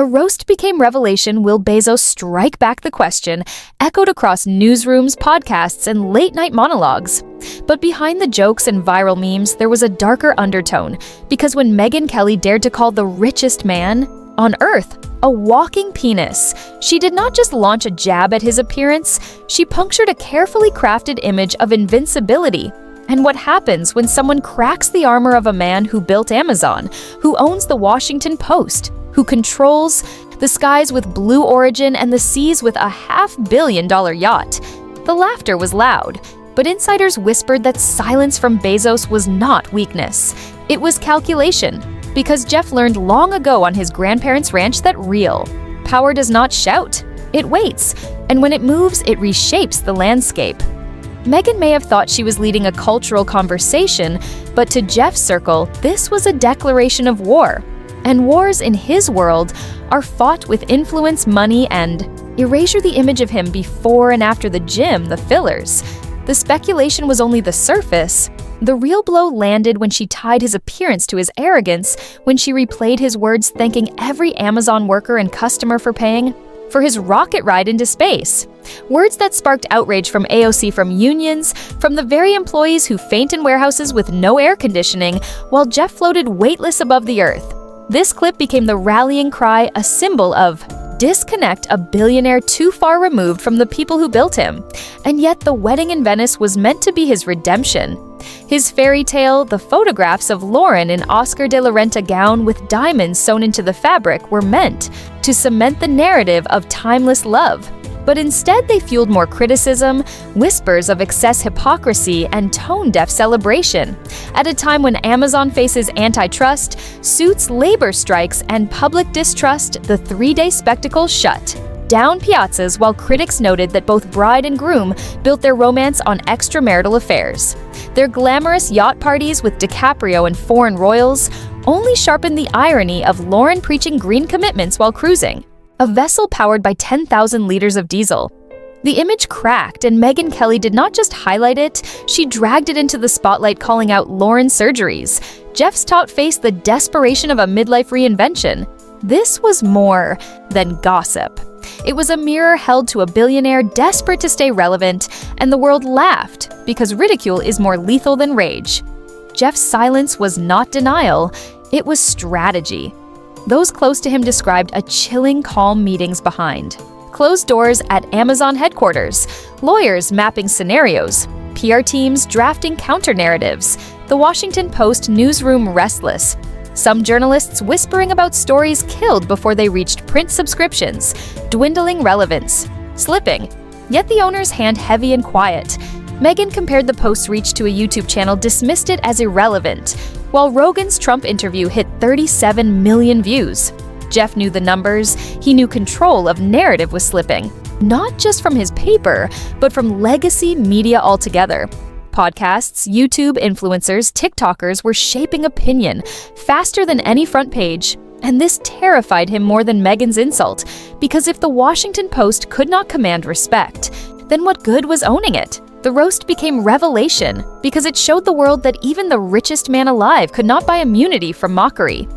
roast became revelation, will Bezos strike back the question, echoed across newsrooms, podcasts, and late-night monologues. But behind the jokes and viral memes, there was a darker undertone, because when Megyn Kelly dared to call the richest man on Earth a walking penis, she did not just launch a jab at his appearance, she punctured a carefully crafted image of invincibility. And what happens when someone cracks the armor of a man who built Amazon, who owns the Washington Post, who controls the skies with Blue Origin and the seas with a $500 million yacht? The laughter was loud, but insiders whispered that silence from Bezos was not weakness. It was calculation, because Jeff learned long ago on his grandparents' ranch that real power does not shout, it waits, and when it moves, it reshapes the landscape. Megyn may have thought she was leading a cultural conversation, but to Jeff's circle, this was a declaration of war. And wars in his world are fought with influence, money, and erasure the image of him before and after the gym, the fillers. The speculation was only the surface. The real blow landed when she tied his appearance to his arrogance, when she replayed his words thanking every Amazon worker and customer for paying for his rocket ride into space. Words that sparked outrage from AOC, from unions, from the very employees who faint in warehouses with no air conditioning, while Jeff floated weightless above the earth. This clip became the rallying cry, a symbol of disconnect a billionaire too far removed from the people who built him. And yet the wedding in Venice was meant to be his redemption. His fairy tale, the photographs of Lauren in Oscar de la Renta gown with diamonds sewn into the fabric, were meant to cement the narrative of timeless love. But instead they fueled more criticism, whispers of excess hypocrisy, and tone-deaf celebration. At a time when Amazon faces antitrust, suits, labor strikes, and public distrust, the three-day spectacle shut down piazzas, while critics noted that both bride and groom built their romance on extramarital affairs. Their glamorous yacht parties with DiCaprio and foreign royals only sharpened the irony of Lauren preaching green commitments while cruising a vessel powered by 10,000 liters of diesel. The image cracked, and Megyn Kelly did not just highlight it, she dragged it into the spotlight, calling out Lauren's surgeries, Jeff's taut face, the desperation of a midlife reinvention. This was more than gossip. It was a mirror held to a billionaire desperate to stay relevant, and the world laughed because ridicule is more lethal than rage. Jeff's silence was not denial, it was strategy. Those close to him described a chilling calm meetings behind closed doors at Amazon headquarters, lawyers mapping scenarios, PR teams drafting counter-narratives, the Washington Post newsroom restless, some journalists whispering about stories killed before they reached print subscriptions, dwindling relevance, slipping, yet the owner's hand heavy and quiet. Megyn compared the Post's reach to a YouTube channel, dismissed it as irrelevant, while Rogan's Trump interview hit 37 million views. Jeff knew the numbers, he knew control of narrative was slipping, not just from his paper, but from legacy media altogether. Podcasts, YouTube influencers, TikTokers were shaping opinion faster than any front page, and this terrified him more than Megyn's insult, because if the Washington Post could not command respect, then what good was owning it? The roast became revelation because it showed the world that even the richest man alive could not buy immunity from mockery.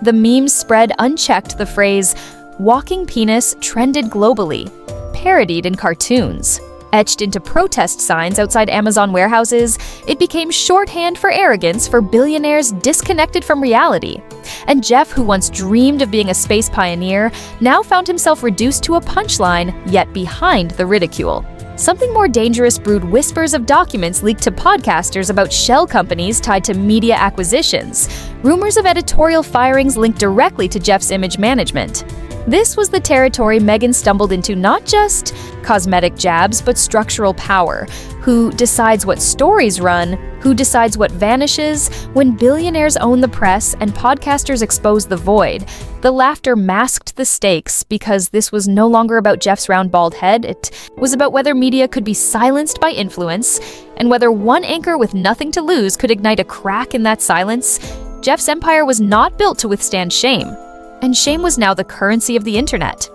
The memes spread unchecked. The phrase, walking penis, trended globally, parodied in cartoons. Etched into protest signs outside Amazon warehouses, it became shorthand for arrogance for billionaires disconnected from reality. And Jeff, who once dreamed of being a space pioneer, now found himself reduced to a punchline, yet behind the ridicule. Something more dangerous brewed. Whispers of documents leaked to podcasters about shell companies tied to media acquisitions. Rumors of editorial firings linked directly to Jeff's image management. This was the territory Megyn stumbled into, not just cosmetic jabs, but structural power. Who decides what stories run? Who decides what vanishes? When billionaires own the press and podcasters expose the void, the laughter masked the stakes because this was no longer about Jeff's round bald head. It was about whether media could be silenced by influence, and whether one anchor with nothing to lose could ignite a crack in that silence. Jeff's empire was not built to withstand shame. And shame was now the currency of the internet.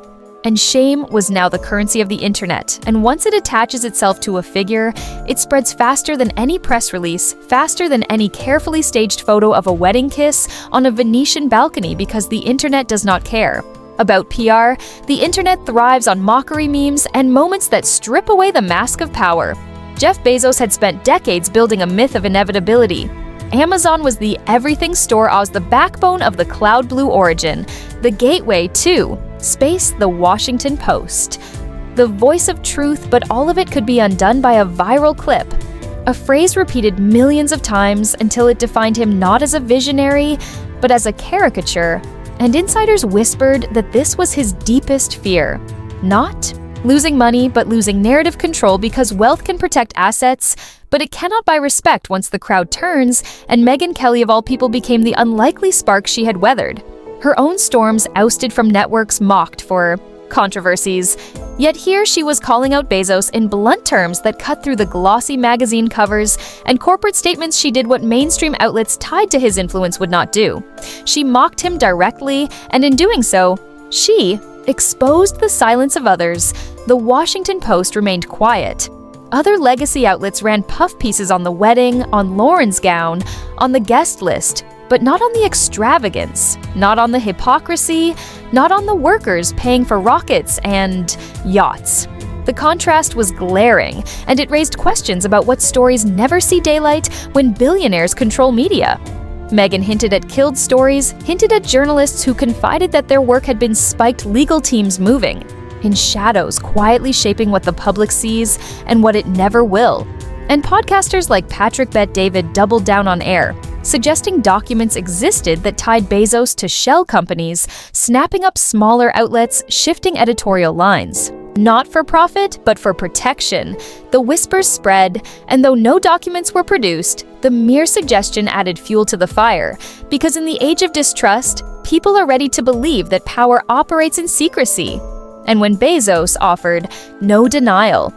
And once it attaches itself to a figure, it spreads faster than any press release, faster than any carefully staged photo of a wedding kiss on a Venetian balcony, because the internet does not care. About PR, the internet thrives on mockery memes and moments that strip away the mask of power. Jeff Bezos had spent decades building a myth of inevitability. Amazon was the everything store as the backbone of the cloud blue origin, the gateway to space, the Washington Post. The voice of truth, but all of it could be undone by a viral clip. A phrase repeated millions of times until it defined him not as a visionary, but as a caricature. And insiders whispered that this was his deepest fear. Not losing money, but losing narrative control because wealth can protect assets, but it cannot buy respect once the crowd turns, and Megyn Kelly of all people became the unlikely spark she had weathered. Her own storms ousted from networks mocked for controversies. Yet here she was calling out Bezos in blunt terms that cut through the glossy magazine covers and corporate statements. She did what mainstream outlets tied to his influence would not do. She mocked him directly, and in doing so, she exposed the silence of others. The Washington Post remained quiet. Other legacy outlets ran puff pieces on the wedding, on Lauren's gown, on the guest list, but not on the extravagance, not on the hypocrisy, not on the workers paying for rockets and yachts. The contrast was glaring, and it raised questions about what stories never see daylight when billionaires control media. Megyn hinted at killed stories, hinted at journalists who confided that their work had been spiked legal teams moving, in shadows quietly shaping what the public sees and what it never will. And podcasters like Patrick Bet-David doubled down on air, suggesting documents existed that tied Bezos to shell companies, snapping up smaller outlets, shifting editorial lines. Not for profit, but for protection. The whispers spread, and though no documents were produced, the mere suggestion added fuel to the fire, because in the age of distrust, people are ready to believe that power operates in secrecy. And when Bezos offered no denial,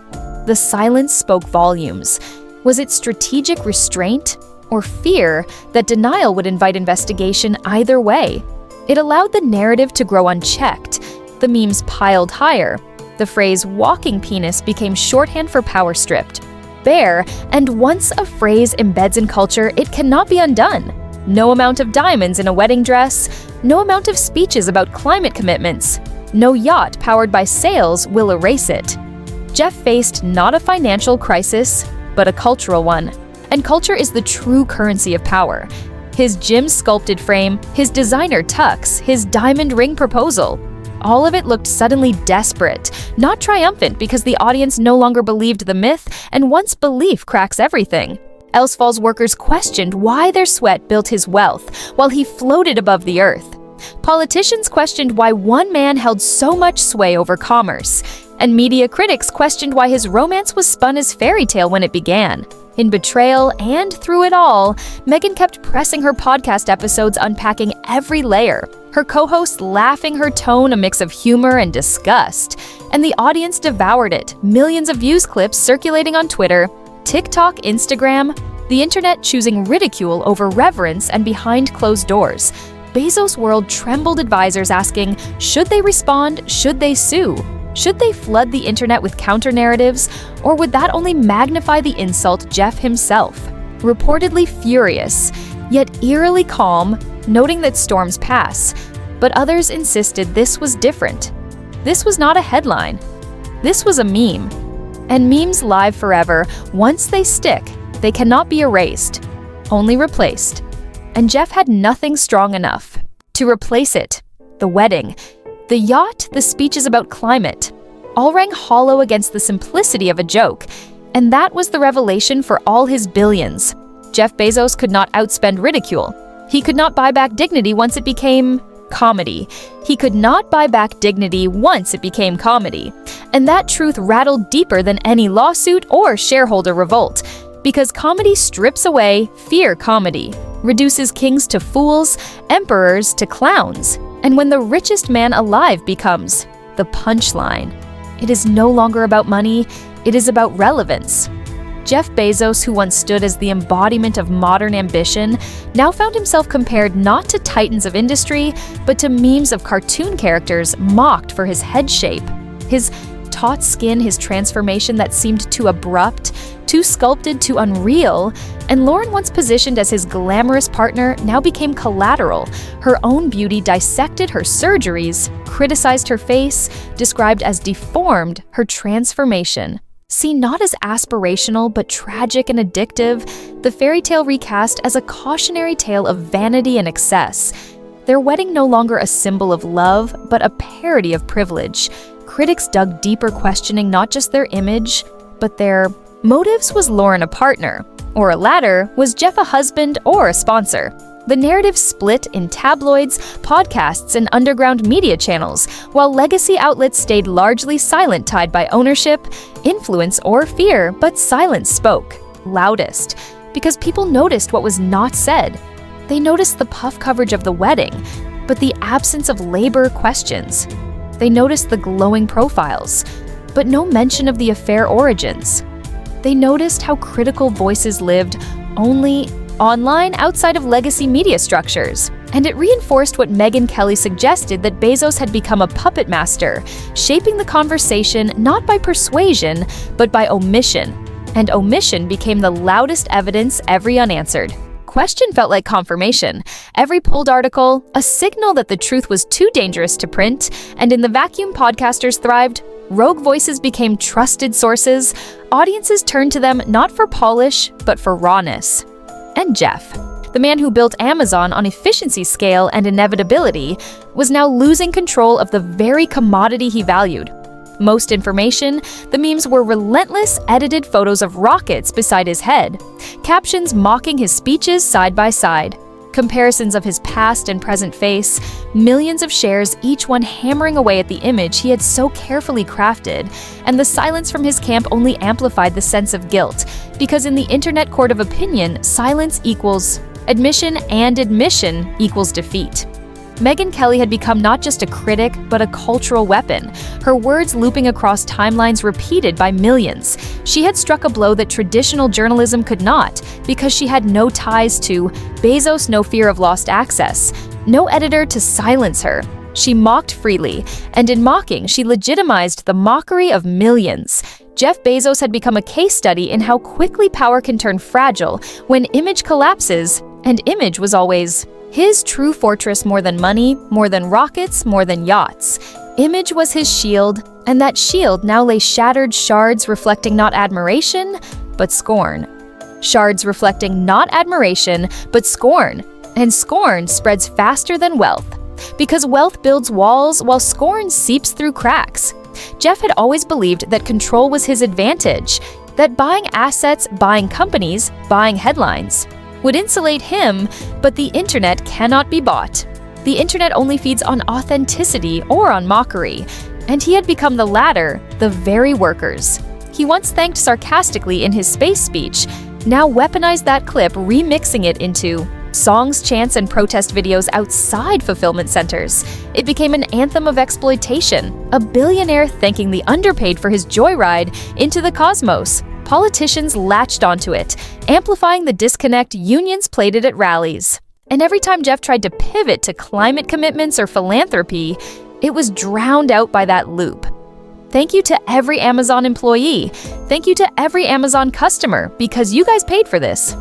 the silence spoke volumes. Was it strategic restraint or fear that denial would invite investigation either way? It allowed the narrative to grow unchecked. The memes piled higher. The phrase walking penis became shorthand for power stripped. Bare, and once a phrase embeds in culture, it cannot be undone. No amount of diamonds in a wedding dress, no amount of speeches about climate commitments, no yacht powered by sales will erase it. Jeff faced not a financial crisis, but a cultural one. And culture is the true currency of power. His gym-sculpted frame, his designer tux, his diamond ring proposal. All of it looked suddenly desperate, not triumphant because the audience no longer believed the myth, and once belief cracks everything. Elsfall's workers questioned why their sweat built his wealth while he floated above the earth. Politicians questioned why one man held so much sway over commerce, and media critics questioned why his romance was spun as fairy tale when it began. In betrayal and through it all, Megyn kept pressing her podcast episodes, unpacking every layer. Her co-hosts laughing, her tone a mix of humor and disgust. And the audience devoured it, millions of views clips circulating on Twitter, TikTok, Instagram, the internet choosing ridicule over reverence and behind closed doors. Bezos' world trembled, advisors asking, should they respond? Should they sue? Should they flood the internet with counter-narratives, or would that only magnify the insult? Jeff himself, reportedly furious, yet eerily calm, noting that storms pass. But others insisted this was different. This was not a headline. This was a meme. And memes live forever. Once they stick, they cannot be erased, only replaced. And Jeff had nothing strong enough to replace it. The wedding, the yacht, the speeches about climate, all rang hollow against the simplicity of a joke. And that was the revelation for all his billions. Jeff Bezos could not outspend ridicule. He could not buy back dignity once it became comedy. He could not buy back dignity once it became comedy. And that truth rattled deeper than any lawsuit or shareholder revolt. Because comedy strips away fear comedy, reduces kings to fools, emperors to clowns. And when the richest man alive becomes the punchline, it is no longer about money, it is about relevance. Jeff Bezos, who once stood as the embodiment of modern ambition, now found himself compared not to titans of industry, but to memes of cartoon characters mocked for his head shape, his taut skin, his transformation that seemed too abrupt, too sculpted, too unreal, and Lauren, once positioned as his glamorous partner, now became collateral. Her own beauty dissected her surgeries, criticized her face, described as deformed her transformation. Seen not as aspirational but tragic and addictive, the fairy tale recast as a cautionary tale of vanity and excess. Their wedding no longer a symbol of love, but a parody of privilege. Critics dug deeper, questioning not just their image, but their motives. Was Lauren a partner? Or a ladder? Was Jeff a husband or a sponsor? The narrative split in tabloids, podcasts, and underground media channels, while legacy outlets stayed largely silent, tied by ownership, influence, or fear, but silence spoke loudest, because people noticed what was not said. They noticed the puff coverage of the wedding, but the absence of labor questions. They noticed the glowing profiles, but no mention of the affair origins. They noticed how critical voices lived only online outside of legacy media structures. And it reinforced what Megyn Kelly suggested, that Bezos had become a puppet master, shaping the conversation not by persuasion, but by omission. And omission became the loudest evidence, every unanswered question felt like confirmation. Every pulled article, a signal that the truth was too dangerous to print, and in the vacuum podcasters thrived. Rogue voices became trusted sources. Audiences turned to them not for polish, but for rawness. And Jeff, the man who built Amazon on efficiency, scale, and inevitability, was now losing control of the very commodity he valued. Most information, the memes were relentless, edited photos of rockets beside his head, captions mocking his speeches side by side, comparisons of his past and present face, millions of shares, each one hammering away at the image he had so carefully crafted, and the silence from his camp only amplified the sense of guilt, because in the internet court of opinion, silence equals admission and admission equals defeat. Megyn Kelly had become not just a critic, but a cultural weapon, her words looping across timelines repeated by millions. She had struck a blow that traditional journalism could not, because she had no ties to Bezos, no fear of lost access, no editor to silence her. She mocked freely, and in mocking, she legitimized the mockery of millions. Jeff Bezos had become a case study in how quickly power can turn fragile when image collapses, and image was always his true fortress, more than money, more than rockets, more than yachts. Image was his shield, and that shield now lay shattered shards reflecting not admiration, but scorn. Shards reflecting not admiration, but scorn. And scorn spreads faster than wealth, because wealth builds walls while scorn seeps through cracks. Jeff had always believed that control was his advantage, that buying assets, buying companies, buying headlines would insulate him, but the internet cannot be bought. The internet only feeds on authenticity or on mockery, and he had become the latter, the very workers. He once thanked sarcastically in his space speech, now weaponized that clip, remixing it into songs, chants, and protest videos outside fulfillment centers. It became an anthem of exploitation, a billionaire thanking the underpaid for his joyride into the cosmos. Politicians latched onto it, amplifying the disconnect unions played it at rallies. And every time Jeff tried to pivot to climate commitments or philanthropy, it was drowned out by that loop. Thank you to every Amazon employee. Thank you to every Amazon customer, because you guys paid for this.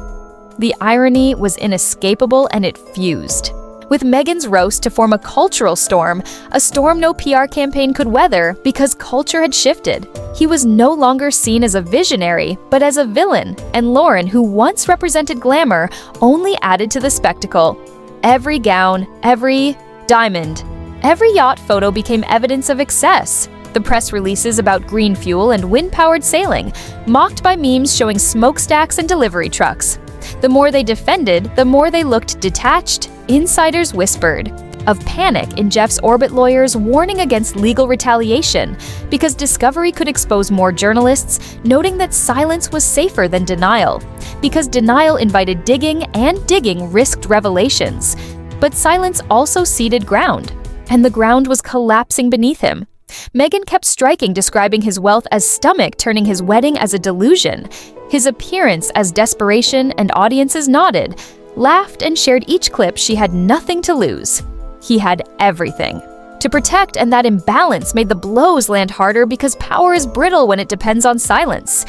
The irony was inescapable, and it fused. With Megyn's roast to form a cultural storm, a storm no PR campaign could weather, because culture had shifted. He was no longer seen as a visionary, but as a villain, and Lauren, who once represented glamour, only added to the spectacle. Every gown, every diamond, every yacht photo became evidence of excess. The press releases about green fuel and wind-powered sailing, mocked by memes showing smokestacks and delivery trucks. The more they defended, the more they looked detached. Insiders whispered of panic in Jeff's orbit lawyers, warning against legal retaliation, because discovery could expose more journalists, noting that silence was safer than denial, because denial invited digging and digging risked revelations. But silence also ceded ground, and the ground was collapsing beneath him. Megyn kept striking, describing his wealth as stomach, turning his wedding as a delusion, his appearance as desperation, and audiences nodded, laughed, and shared each clip. She had nothing to lose. He had everything. to protect, and that imbalance made the blows land harder because power is brittle when it depends on silence.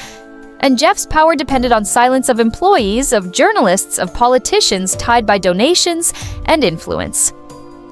And Jeff's power depended on silence of employees, of journalists, of politicians tied by donations and influence.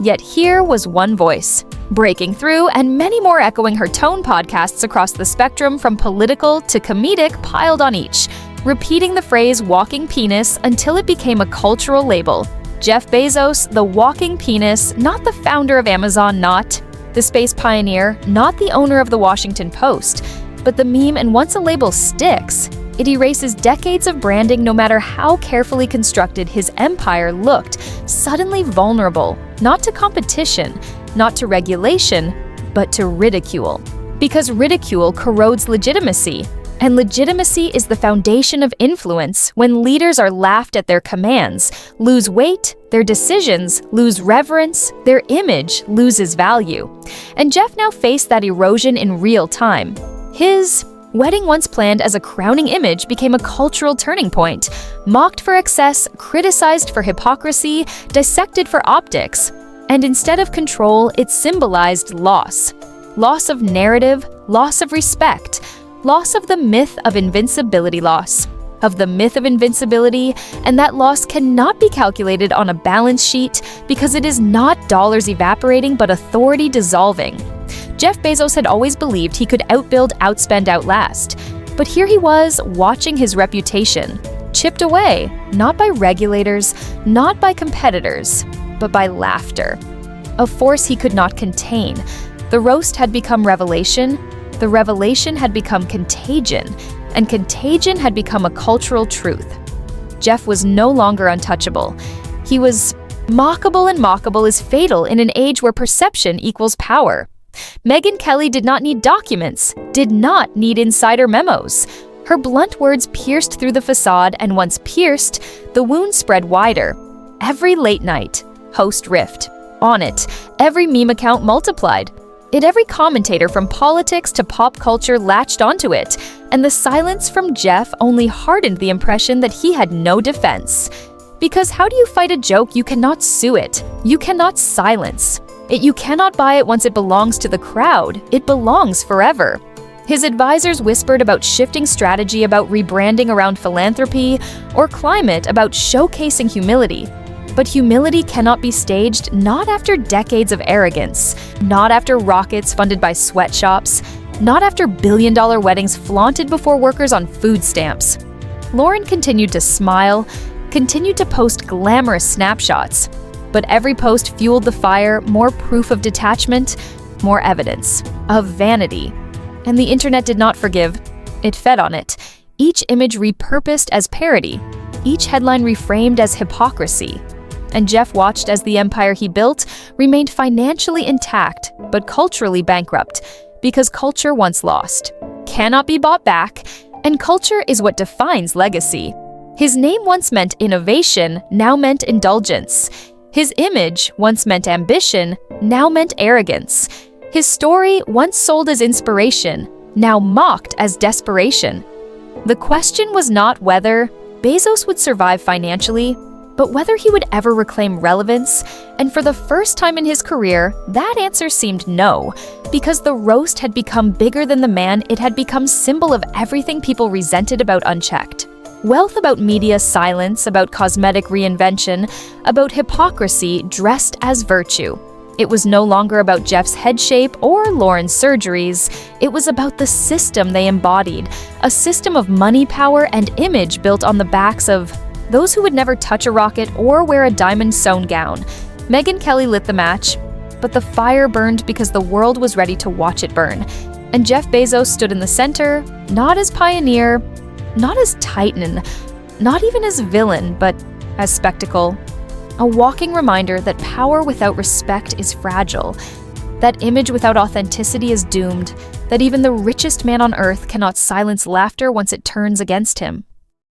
Yet here was one voice, breaking through, and many more echoing her tone podcasts across the spectrum from political to comedic piled on each, repeating the phrase walking penis until it became a cultural label. Jeff Bezos, the walking penis, not the founder of Amazon, not the space pioneer, not the owner of the Washington Post, but the meme, and once a label sticks, it erases decades of branding no matter how carefully constructed his empire looked, suddenly vulnerable, not to competition, not to regulation, but to ridicule. Because ridicule corrodes legitimacy, and legitimacy is the foundation of influence when leaders are laughed at their commands, lose weight, their decisions lose reverence, their image loses value. And Jeff now faced that erosion in real time. His wedding, once planned as a crowning image, became a cultural turning point, mocked for excess, criticized for hypocrisy, dissected for optics. And instead of control, it symbolized loss. Loss of narrative, loss of respect, loss of the myth of invincibility of the myth of invincibility, and that loss cannot be calculated on a balance sheet because it is not dollars evaporating but authority dissolving. Jeff Bezos had always believed he could outbuild, outspend, outlast. But here he was, watching his reputation chipped away, not by regulators, not by competitors, but by laughter. A force he could not contain. The roast had become revelation, the revelation had become contagion, and contagion had become a cultural truth. Jeff was no longer untouchable. He was mockable, and mockable is fatal in an age where perception equals power. Megyn Kelly did not need documents, did not need insider memos. Her blunt words pierced through the facade, and once pierced, the wound spread wider. Every late night, host riffed. On it, every meme account multiplied. Every commentator from politics to pop culture latched onto it, and the silence from Jeff only hardened the impression that he had no defense. Because how do you fight a joke? You cannot sue it. You cannot silence it. You cannot buy it once it belongs to the crowd. It belongs forever. His advisors whispered about shifting strategy, about rebranding around philanthropy, or climate, about showcasing humility. But humility cannot be staged, not after decades of arrogance, not after rockets funded by sweatshops, not after billion-dollar weddings flaunted before workers on food stamps. Lauren continued to smile, continued to post glamorous snapshots, but every post fueled the fire, more proof of detachment, more evidence of vanity. And the internet did not forgive. It fed on it. Each image repurposed as parody, each headline reframed as hypocrisy. And Jeff watched as the empire he built remained financially intact, but culturally bankrupt, because culture once lost cannot be bought back, and culture is what defines legacy. His name once meant innovation, now meant indulgence. His image once meant ambition, now meant arrogance. His story, once sold as inspiration, now mocked as desperation. The question was not whether Bezos would survive financially, but whether he would ever reclaim relevance, and for the first time in his career, that answer seemed no, because the roast had become bigger than the man. It had become symbol of everything people resented about unchecked. Wealth about media silence, about cosmetic reinvention, about hypocrisy dressed as virtue. It was no longer about Jeff's head shape or Lauren's surgeries. It was about the system they embodied, a system of money, power, and image built on the backs of those who would never touch a rocket or wear a diamond-sewn gown. Megyn Kelly lit the match, but the fire burned because the world was ready to watch it burn. And Jeff Bezos stood in the center, not as pioneer, not as titan, not even as villain, but as spectacle. A walking reminder that power without respect is fragile, that image without authenticity is doomed, that even the richest man on earth cannot silence laughter once it turns against him.